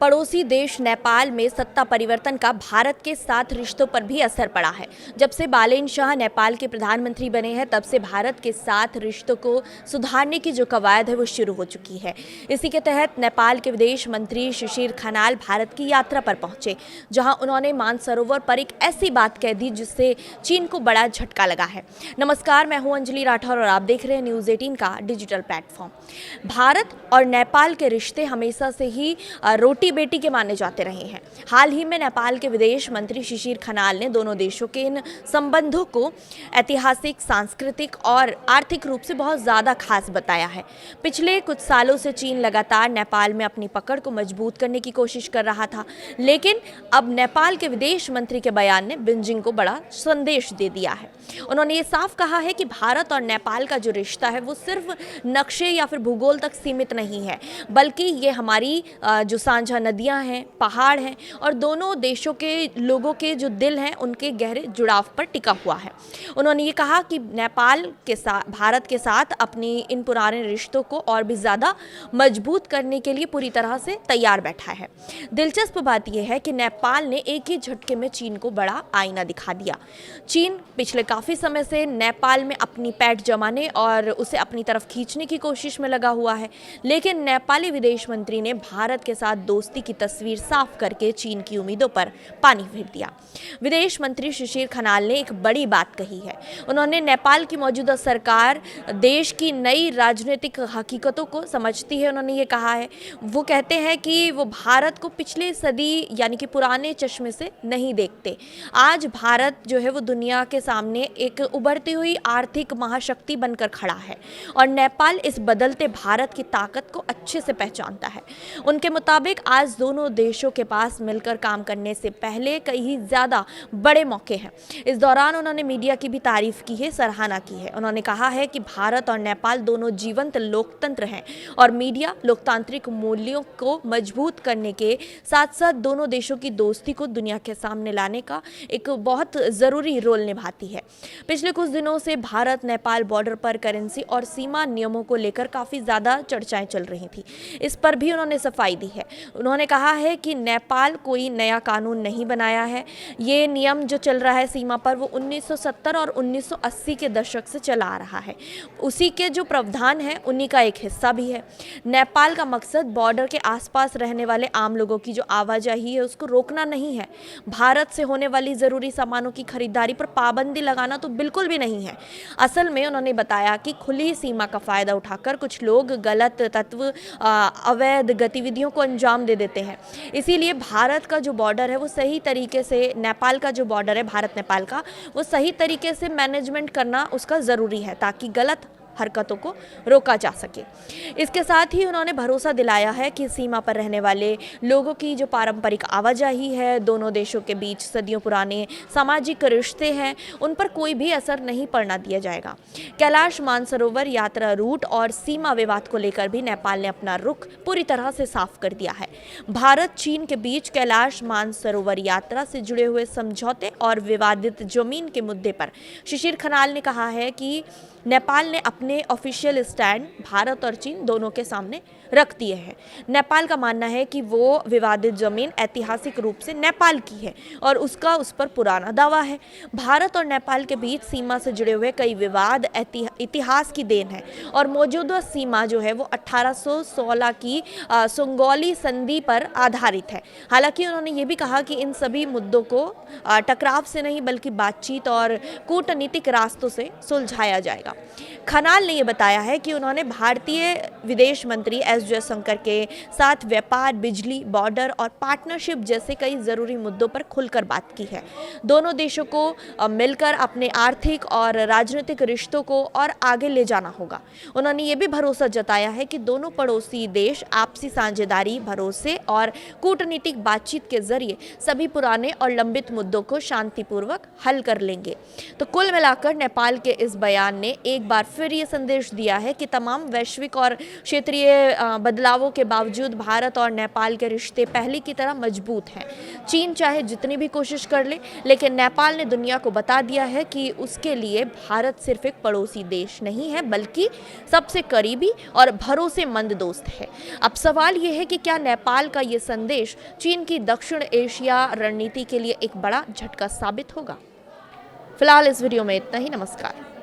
पड़ोसी देश नेपाल में सत्ता परिवर्तन का भारत के साथ रिश्तों पर भी असर पड़ा है। जब से बालेन शाह नेपाल के प्रधानमंत्री बने हैं तब से भारत के साथ रिश्तों को सुधारने की जो कवायद है वो शुरू हो चुकी है। इसी के तहत नेपाल के विदेश मंत्री शिशिर खनाल भारत की यात्रा पर पहुंचे, जहां उन्होंने मानसरोवर पर एक ऐसी बात कह दी जिससे चीन को बड़ा झटका लगा है। नमस्कार, मैं हूं अंजलि राठौर और आप देख रहे हैं न्यूज़ 18 का डिजिटल प्लेटफॉर्म। भारत और नेपाल के रिश्ते हमेशा से ही रोटी बेटी के माने जाते रहे हैं। हाल ही में नेपाल के विदेश मंत्री शिशिर खनाल ने दोनों देशों के इन संबंधों को ऐतिहासिक, सांस्कृतिक और आर्थिक रूप से बहुत ज़्यादा खास बताया है। पिछले कुछ सालों से चीन लगातार नेपाल में अपनी पकड़ को मजबूत करने की कोशिश कर रहा था, लेकिन अब नेपाल के विदेश मंत्री के बयान ने बीजिंग को बड़ा संदेश दे दिया है। उन्होंने ये साफ कहा है कि भारत और नेपाल का जो रिश्ता है वो सिर्फ नक्शे या फिर भूगोल तक सीमित नहीं है, बल्कि ये हमारी जो साझा नदियां हैं, पहाड़ हैं और दोनों देशों के लोगों के जो दिल हैं उनके गहरे जुड़ाव पर टिका हुआ है। उन्होंने ये कहा कि नेपाल के साथ, भारत के साथ अपनी इन पुराने रिश्तों को और भी ज़्यादा मजबूत करने के लिए पूरी तरह से तैयार बैठा है। दिलचस्प बात यह है कि नेपाल ने एक ही झटके में चीन को बड़ा आईना दिखा दिया। चीन पिछले काफ़ी समय से नेपाल में अपनी पैठ जमाने और उसे अपनी तरफ खींचने की कोशिश में लगा हुआ है, लेकिन नेपाली विदेश मंत्री ने भारत के साथ दोस्ती की तस्वीर साफ करके चीन की उम्मीदों पर पानी फेर दिया। विदेश मंत्री शिशिर खनाल ने एक बड़ी बात कही है। उन्होंने नेपाल की मौजूदा सरकार देश की नई राजनीतिक हकीकतों को समझती है। उन्होंने ये कहा है, वो कहते हैं कि वो भारत को पिछले सदी यानी कि पुराने चश्मे से नहीं देखते। आज भारत जो है वो दुनिया के सामने एक उभरती हुई आर्थिक महाशक्ति बनकर खड़ा है और नेपाल इस बदलते भारत की ताकत को अच्छे से पहचानता है। उनके मुताबिक आज दोनों देशों के पास मिलकर काम करने से पहले कई ज़्यादा बड़े मौके हैं। इस दौरान उन्होंने मीडिया की भी तारीफ की है, सराहना की है। उन्होंने कहा है कि भारत और नेपाल दोनों जीवंत लोकतंत्र हैं और मीडिया लोकतांत्रिक मूल्यों को मजबूत करने के साथ साथ दोनों देशों की दोस्ती को दुनिया के सामने लाने का एक बहुत ज़रूरी रोल निभाती है। पिछले कुछ दिनों से भारत नेपाल बॉर्डर पर करेंसी और सीमा नियमों को लेकर काफ़ी ज़्यादा चर्चाएं चल रही थी। इस पर भी उन्होंने सफाई दी है। उन्होंने कहा है कि नेपाल कोई नया कानून नहीं बनाया है। ये नियम जो चल रहा है सीमा पर वो 1970 और 1980 के दशक से चला आ रहा है। उसी के जो प्रावधान है उन्हीं का एक हिस्सा भी है। नेपाल का मकसद बॉर्डर के आसपास रहने वाले आम लोगों की जो आवाजाही है उसको रोकना नहीं है। भारत से होने वाली ज़रूरी सामानों की खरीदारी पर पाबंदी लगाना तो बिल्कुल भी नहीं है। असल में उन्होंने बताया कि खुली सीमा का फ़ायदा उठाकर कुछ लोग गलत तत्व, अवैध गतिविधियों को अंजाम दे देते हैं। इसीलिए भारत का जो बॉर्डर है वो सही तरीके से, नेपाल का जो बॉर्डर है भारत नेपाल का, वो सही तरीके से मैनेजमेंट करना उसका ज़रूरी है ताकि गलत हरकतों को रोका जा सके। इसके साथ ही उन्होंने भरोसा दिलाया है कि सीमा पर रहने वाले लोगों की जो पारंपरिक आवाजाही है, दोनों देशों के बीच सदियों पुराने सामाजिक रिश्ते हैं, उन पर कोई भी असर नहीं पड़ना दिया जाएगा। कैलाश मानसरोवर यात्रा रूट और सीमा विवाद को लेकर भी नेपाल ने अपना रुख पूरी तरह से साफ कर दिया है। भारत चीन के बीच कैलाश मानसरोवर यात्रा से जुड़े हुए समझौते और विवादित जमीन के मुद्दे पर शिशिर खनाल ने कहा है कि नेपाल ने अपने ऑफिशियल स्टैंड भारत और चीन दोनों के सामने रख दिए हैं। नेपाल का मानना है कि वो विवादित जमीन ऐतिहासिक रूप से नेपाल की है और उसका उस पर पुराना दावा है। भारत और नेपाल के बीच सीमा से जुड़े हुए कई विवाद इतिहास की देन है और मौजूदा सीमा जो है वो 1816 की सुंगौली संधि पर आधारित है। हालांकि उन्होंने ये भी कहा कि इन सभी मुद्दों को टकराव से नहीं बल्कि बातचीत और कूटनीतिक रास्तों से सुलझाया जाएगा। खनाल ने यह बताया है कि उन्होंने भारतीय विदेश मंत्री एस जयशंकर के साथ व्यापार, बिजली, बॉर्डर और पार्टनरशिप जैसे कई ज़रूरी मुद्दों पर खुलकर बात की है। दोनों देशों को मिलकर अपने आर्थिक और राजनीतिक रिश्तों को और आगे ले जाना होगा। उन्होंने ये भी भरोसा जताया है कि दोनों पड़ोसी देश आपसी साझेदारी, भरोसे और कूटनीतिक बातचीत के जरिए सभी पुराने और लंबित मुद्दों को शांतिपूर्वक हल कर लेंगे। तो कुल मिलाकर नेपाल के इस बयान ने एक बार फिर ये संदेश दिया है कि तमाम वैश्विक और क्षेत्रीय बदलावों के बावजूद भारत और नेपाल के रिश्ते पहले की तरह मजबूत हैं। चीन चाहे जितनी भी कोशिश कर ले, लेकिन नेपाल ने दुनिया को बता दिया है कि उसके लिए भारत सिर्फ एक पड़ोसी देश नहीं है, बल्कि सबसे करीबी और भरोसेमंद दोस्त है। अब सवाल ये है कि क्या नेपाल का ये संदेश चीन की दक्षिण एशिया रणनीति के लिए एक बड़ा झटका साबित होगा। फिलहाल इस वीडियो में इतना ही। नमस्कार।